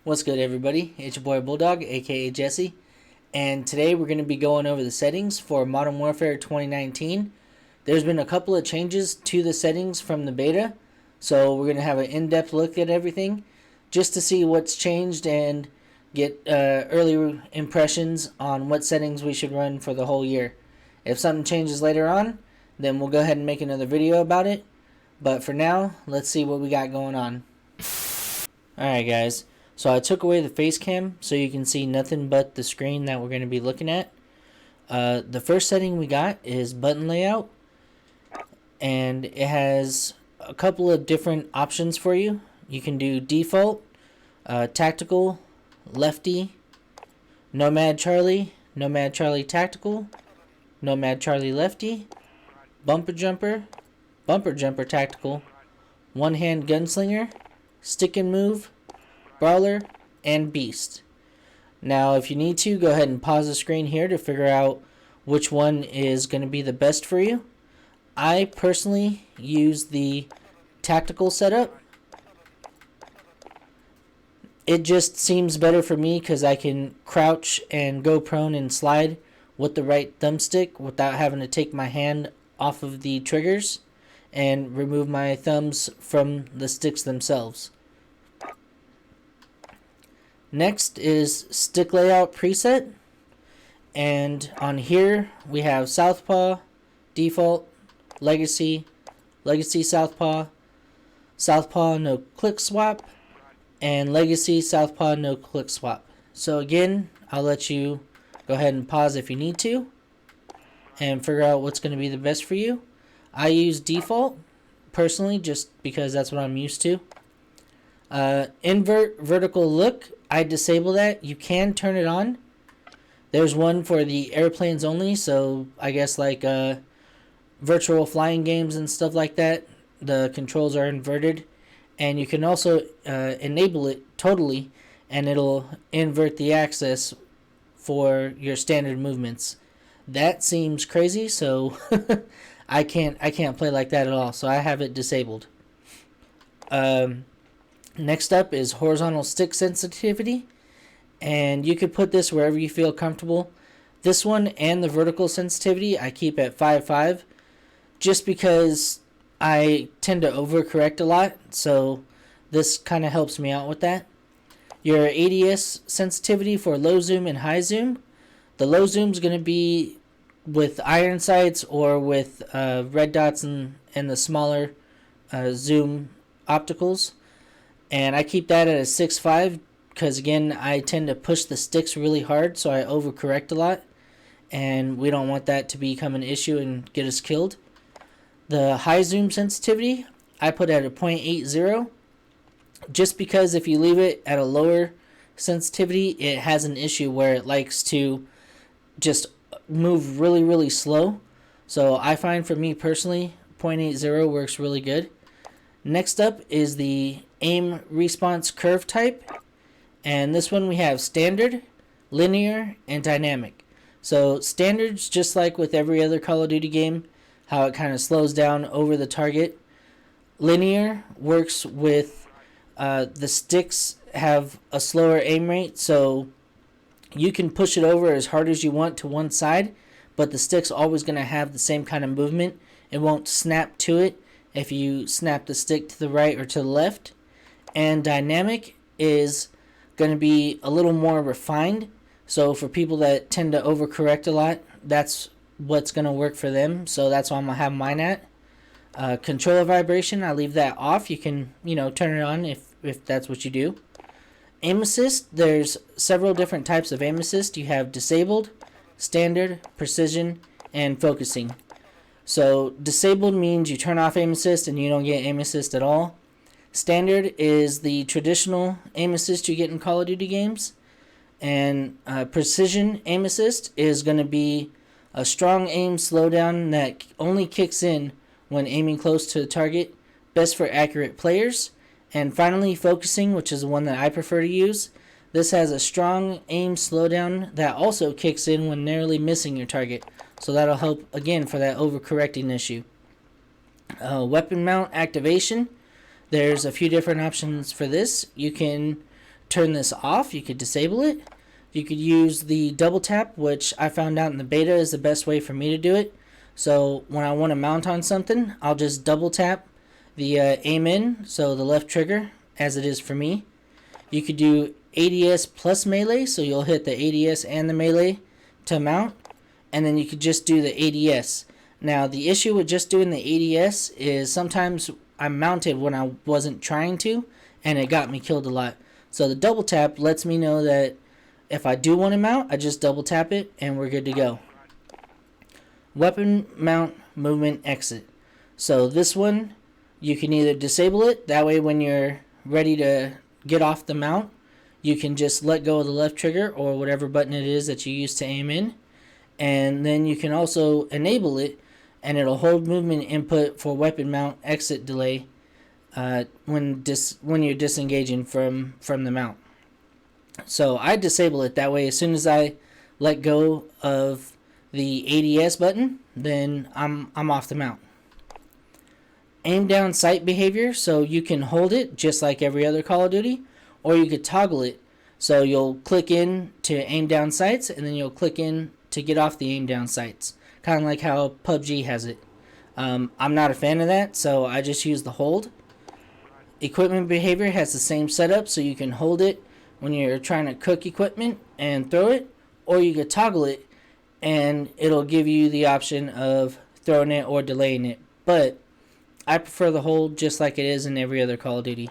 What's good, everybody? It's your boy Bulldog, aka Jesse, and today we're going to be going over the settings for Modern Warfare 2019. There's been a couple of changes to the settings from the beta, so we're going to have an in-depth look at everything just to see what's changed and get early impressions on what settings we should run for the whole year. If something changes later on, then we'll go ahead and make another video about it, but for now, let's see what we got going on. Alright guys, so I took away the face cam so you can see nothing but the screen that we're going to be looking at. The first setting we got is button layout, and it has a couple of different options for you. You can do default, tactical, lefty, Nomad Charlie tactical, Nomad Charlie lefty, bumper jumper tactical, one hand gunslinger, stick and move, brawler, and beast. Now if you need to, go ahead and pause the screen here to figure out which one is going to be the best for you. I personally use the tactical setup. It just seems better for me because I can crouch and go prone and slide with the right thumbstick without having to take my hand off of the triggers and remove my thumbs from the sticks themselves. Next is stick layout preset, and on here we have Southpaw, default, legacy, Southpaw, no click swap, and legacy Southpaw no click swap. So again, I'll let you go ahead and pause if you need to and figure out what's going to be the best for you. I use default personally just because that's what I'm used to. Invert vertical look, I disable that. You can turn it on. There's one for the airplanes only, so I guess like virtual flying games and stuff like that, the controls are inverted. And you can also enable it totally, and it'll invert the axis for your standard movements. That seems crazy, so I can't play like that at all, so I have it disabled. Next up is horizontal stick sensitivity, and you could put this wherever you feel comfortable. This one and the vertical sensitivity I keep at 5.5 just because I tend to overcorrect a lot, so this kind of helps me out with that. Your ADS sensitivity for low zoom and high zoom. The low zoom is going to be with iron sights or with red dots and the smaller zoom opticals. And I keep that at a 6.5 because, again, I tend to push the sticks really hard, so I overcorrect a lot. And we don't want that to become an issue and get us killed. The high zoom sensitivity, I put at a 0.80. Just because if you leave it at a lower sensitivity, it has an issue where it likes to just move really, really slow. So I find for me personally, 0.80 works really good. Next up is the aim response curve type, and this one we have standard, linear, and dynamic. So standard's just like with every other Call of Duty game, how it kind of slows down over the target. Linear works with the sticks have a slower aim rate, so you can push it over as hard as you want to one side, but the stick's always going to have the same kind of movement. It won't snap to it if you snap the stick to the right or to the left. And dynamic is going to be a little more refined, so for people that tend to overcorrect a lot, that's what's going to work for them, so that's why I'm going to have mine at. Controller vibration, I leave that off. You can turn it on if that's what you do. Aim assist, there's several different types of aim assist. You have disabled, standard, precision, and focusing. So disabled means you turn off aim assist and you don't get aim assist at all. Standard is the traditional aim assist you get in Call of Duty games. And precision aim assist is going to be a strong aim slowdown that only kicks in when aiming close to the target, best for accurate players. And finally, focusing, which is the one that I prefer to use. This has a strong aim slowdown that also kicks in when narrowly missing your target. So that'll help, again, for that overcorrecting issue. Weapon mount activation. There's a few different options for this. You can turn this off. You could disable it. You could use the double tap, which I found out in the beta is the best way for me to do it. So when I want to mount on something, I'll just double tap the aim in, so the left trigger, as it is for me. You could do ADS plus melee, so you'll hit the ADS and the melee to mount, and then you could just do the ADS. Now the issue with just doing the ADS is sometimes I mounted when I wasn't trying to, and it got me killed a lot. So the double tap lets me know that if I do want to mount, I just double tap it and we're good to go. Weapon mount movement exit. So this one, you can either disable it, that way when you're ready to get off the mount, you can just let go of the left trigger or whatever button it is that you use to aim in. And then you can also enable it, and it'll hold movement input for weapon mount exit delay when you're disengaging from the mount. So I disable it, that way as soon as I let go of the ADS button, then I'm off the mount. Aim down sight behavior, so you can hold it just like every other Call of Duty, or you could toggle it. So you'll click in to aim down sights, and then you'll click in to get off the aim down sights. Kind of like how PUBG has it. I'm not a fan of that, so I just use the hold. Equipment behavior has the same setup, so you can hold it when you're trying to cook equipment and throw it, or you could toggle it and it'll give you the option of throwing it or delaying it. But I prefer the hold just like it is in every other Call of Duty.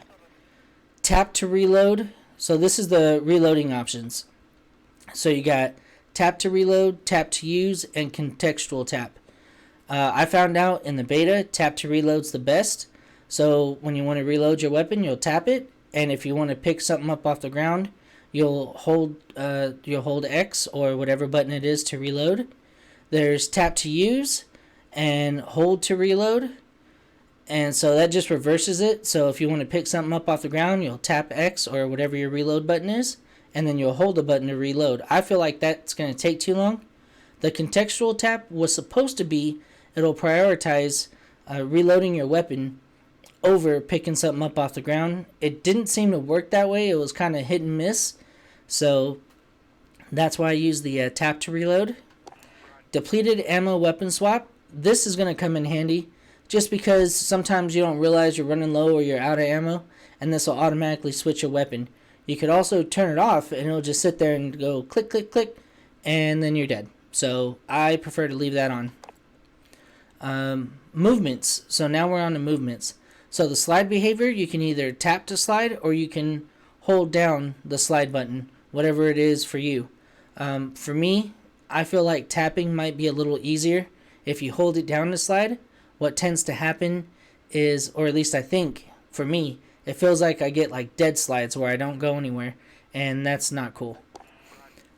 Tap to reload. So this is the reloading options. So you got tap to reload, tap to use, and contextual tap. I found out in the beta, tap to reload's the best. So when you want to reload your weapon, you'll tap it, and if you want to pick something up off the ground, you'll hold X or whatever button it is to reload. There's tap to use and hold to reload, and so that just reverses it. So if you want to pick something up off the ground, you'll tap X or whatever your reload button is, and then you'll hold the button to reload. I feel like that's going to take too long. The contextual tap was supposed to be, it'll prioritize reloading your weapon over picking something up off the ground. It didn't seem to work that way. It was kind of hit and miss. So that's why I use the tap to reload. Depleted ammo weapon swap. This is going to come in handy just because sometimes you don't realize you're running low or you're out of ammo, and this will automatically switch your weapon. You could also turn it off and it'll just sit there and go click, click, click, and then you're dead. So I prefer to leave that on. Movements. So now we're on to movements. So the slide behavior, you can either tap to slide or you can hold down the slide button, whatever it is for you. For me, I feel like tapping might be a little easier. If you hold it down to slide, what tends to happen is, or at least I think for me, it feels like I get like dead slides where I don't go anywhere, and that's not cool.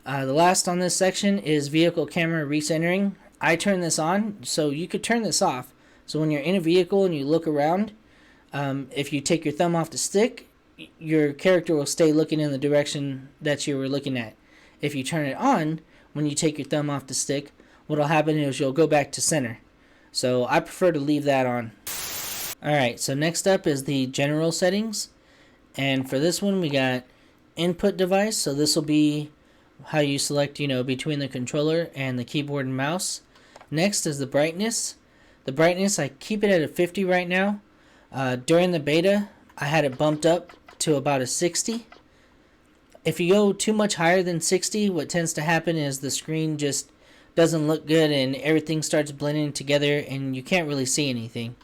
The last on this section is vehicle camera recentering. I turn this on, so you could turn this off. So when you're in a vehicle and you look around, if you take your thumb off the stick, your character will stay looking in the direction that you were looking at. If you turn it on, when you take your thumb off the stick, what will happen is you'll go back to center. So I prefer to leave that on. Alright, so next up is the general settings. And for this one, we got input device. So this will be how you select, between the controller and the keyboard and mouse. Next is the brightness. The brightness, I keep it at a 50 right now. During the beta, I had it bumped up to about a 60. If you go too much higher than 60, what tends to happen is the screen just doesn't look good and everything starts blending together and you can't really see anything.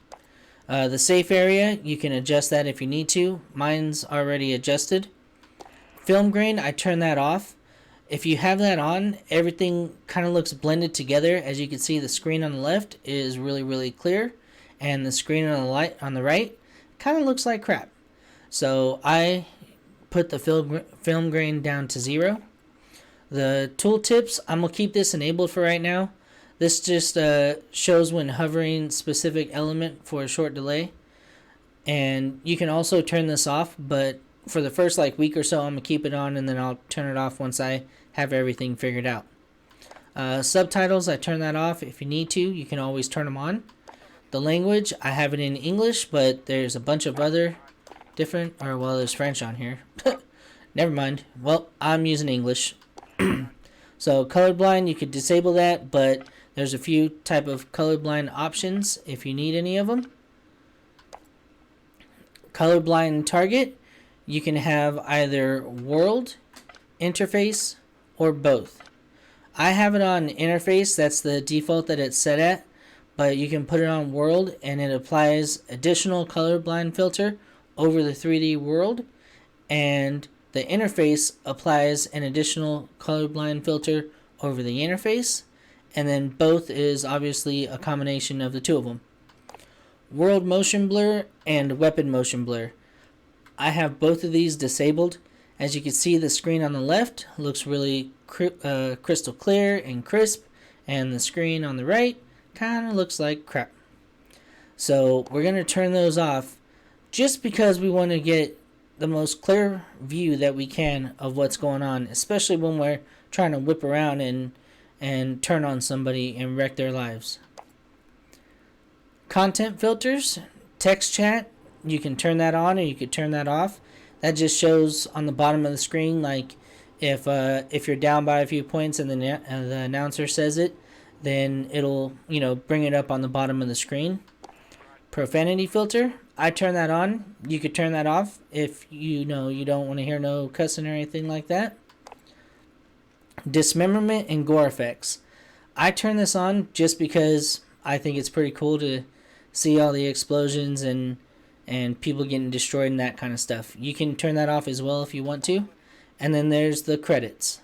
The safe area, you can adjust that if you need to. Mine's already adjusted. Film grain, I turn that off. If you have that on, everything kind of looks blended together. As you can see, the screen on the left is really, really clear, and the screen on the right kind of looks like crap. So I put the film grain down to 0. The tooltips, I'm going to keep this enabled for right now. This just shows when hovering specific element for a short delay. And you can also turn this off, but for the first week or so, I'm going to keep it on and then I'll turn it off once I have everything figured out. Subtitles, I turn that off. If you need to, you can always turn them on. The language, I have it in English, but there's a bunch of other different, there's French on here. Never mind. Well, I'm using English. So colorblind, you could disable that, but there's a few type of colorblind options if you need any of them. Colorblind target, you can have either world, interface, or both. I have it on interface, that's the default that it's set at, but you can put it on world and it applies additional colorblind filter over the 3D world, and the interface applies an additional colorblind filter over the interface, and then both is obviously a combination of the two of them. World motion blur and weapon motion blur. I have both of these disabled. As you can see, the screen on the left looks really crystal clear and crisp, and the screen on the right kind of looks like crap. So we're going to turn those off just because we want to get the most clear view that we can of what's going on, especially when we're trying to whip around and turn on somebody and wreck their lives. Content filters, text chat, you can turn that on or you could turn that off. That just shows on the bottom of the screen, like if you're down by a few points and the announcer says it, then it'll bring it up on the bottom of the screen. Profanity filter, I turn that on. You could turn that off if you don't want to hear no cussing or anything like that. Dismemberment and gore effects. I turn this on just because I think it's pretty cool to see all the explosions and people getting destroyed and that kind of stuff. You can turn that off as well if you want to. And then there's the credits.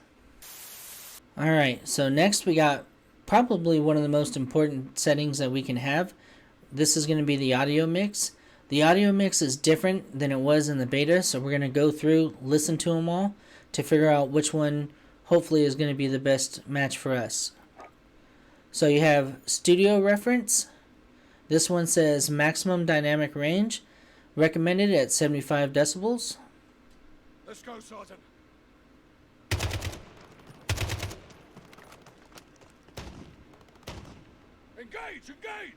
Alright, so next we got probably one of the most important settings that we can have. This is going to be the audio mix. The audio mix is different than it was in the beta, so we're going to go through, listen to them all to figure out which one hopefully is going to be the best match for us. So you have studio reference. This one says maximum dynamic range, recommended at 75 decibels. Let's go, Sergeant. Engage, engage!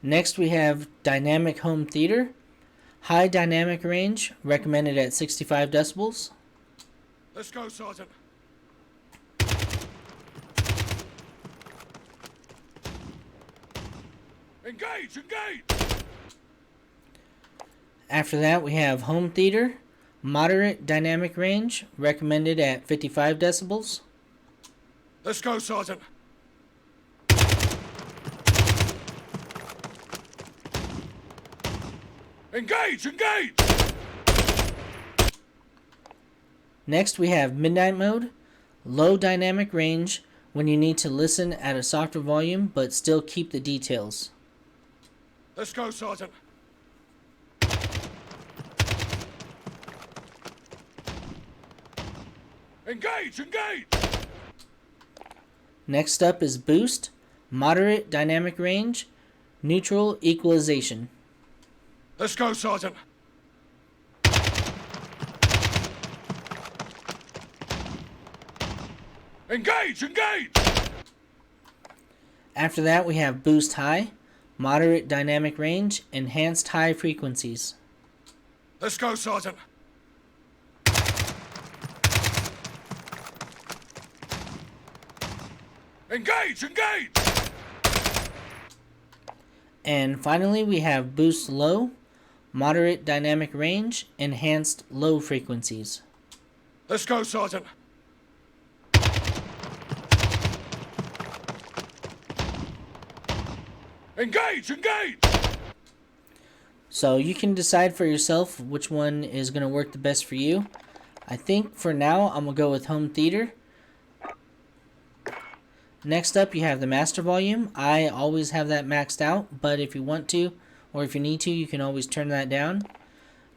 Next we have dynamic home theater. High dynamic range, recommended at 65 decibels. Let's go, Sergeant. Engage, engage! After that we have home theater. Moderate dynamic range, recommended at 55 decibels. Let's go, Sergeant. Engage, engage! Next we have midnight mode. Low dynamic range, when you need to listen at a softer volume but still keep the details. Let's go, Sergeant. Engage, engage! Next up is boost. Moderate dynamic range, neutral equalization. Let's go, Sergeant. Engage, engage! After that we have boost high, moderate dynamic range, enhanced high frequencies. Let's go, Sergeant. Engage, engage! And finally we have boost low, moderate dynamic range, enhanced low frequencies. Let's go, Sergeant. Engage, engage! So you can decide for yourself which one is going to work the best for you. I think for now I'm going to go with home theater. Next up you have the master volume. I always have that maxed out, but if you want to or if you need to, you can always turn that down.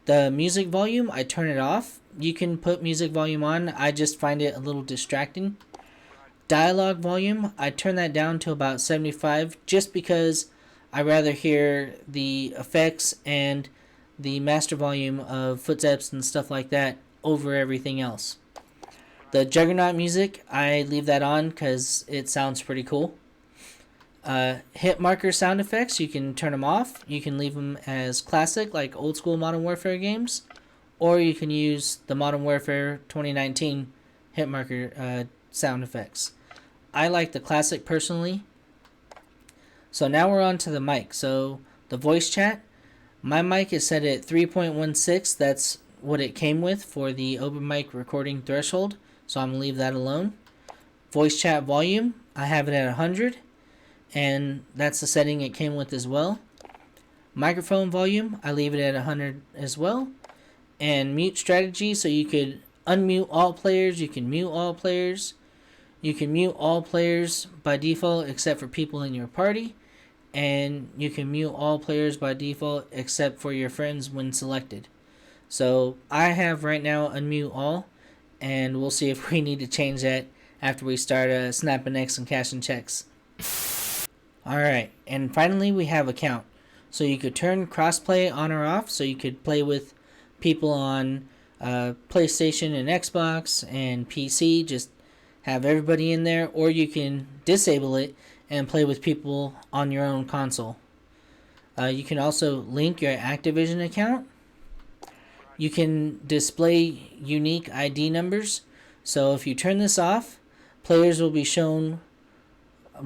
The music volume, I turn it off. You can put music volume on. I just find it a little distracting. Dialogue volume, I turn that down to about 75 just because I rather hear the effects and the master volume of footsteps and stuff like that over everything else. The Juggernaut music, I leave that on because it sounds pretty cool. Hit marker sound effects, you can turn them off. You can leave them as classic, like old school Modern Warfare games. or you can use the Modern Warfare 2019 Hitmarker sound effects. I like the classic personally. So now we're on to the mic. So the voice chat, my mic is set at 3.16. That's what it came with for the open mic recording threshold. So I'm going to leave that alone. Voice chat volume, I have it at 100. And that's the setting it came with as well. Microphone volume, I leave it at 100 as well. And mute strategy, so you could unmute all players, you can mute all players. You can mute all players by default except for people in your party. And you can mute all players by default except for your friends when selected. So I have right now unmute all, and we'll see if we need to change that after we start snapping necks and cashing checks. Alright, and finally we have account. So you could turn crossplay on or off, so you could play with people on PlayStation and Xbox and PC, just have everybody in there, or you can disable it and play with people on your own console. You can also link your Activision account. You can display unique ID numbers. So if you turn this off, players will be shown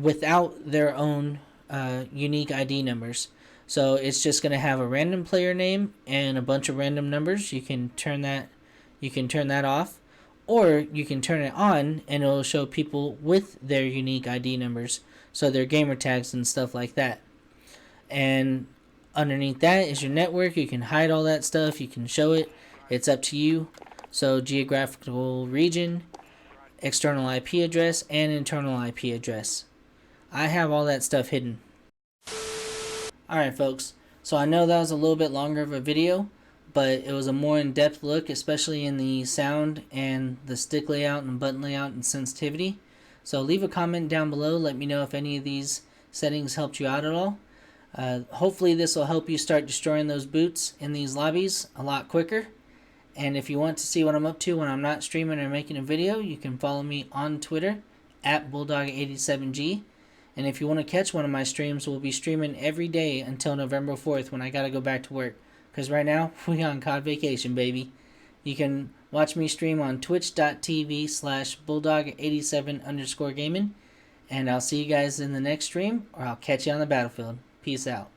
without their own unique ID numbers. So it's just going to have a random player name and a bunch of random numbers. You can turn that off, or you can turn it on and it will show people with their unique ID numbers, so their gamer tags and stuff like that. And underneath that is your network. You can hide all that stuff, you can show it, it's up to you. So geographical region, external IP address, and internal IP address. I have all that stuff hidden. Alright folks, so I know that was a little bit longer of a video, but it was a more in-depth look, especially in the sound and the stick layout and button layout and sensitivity. So leave a comment down below, let me know if any of these settings helped you out at all. Hopefully this will help you start destroying those boots in these lobbies a lot quicker. And if you want to see what I'm up to when I'm not streaming or making a video, you can follow me on Twitter at Bulldog87G. And if you want to catch one of my streams, we'll be streaming every day until November 4th when I gotta go back to work. Because right now, we on COD vacation, baby. You can watch me stream on twitch.tv/bulldog87_gaming. And I'll see you guys in the next stream, or I'll catch you on the battlefield. Peace out.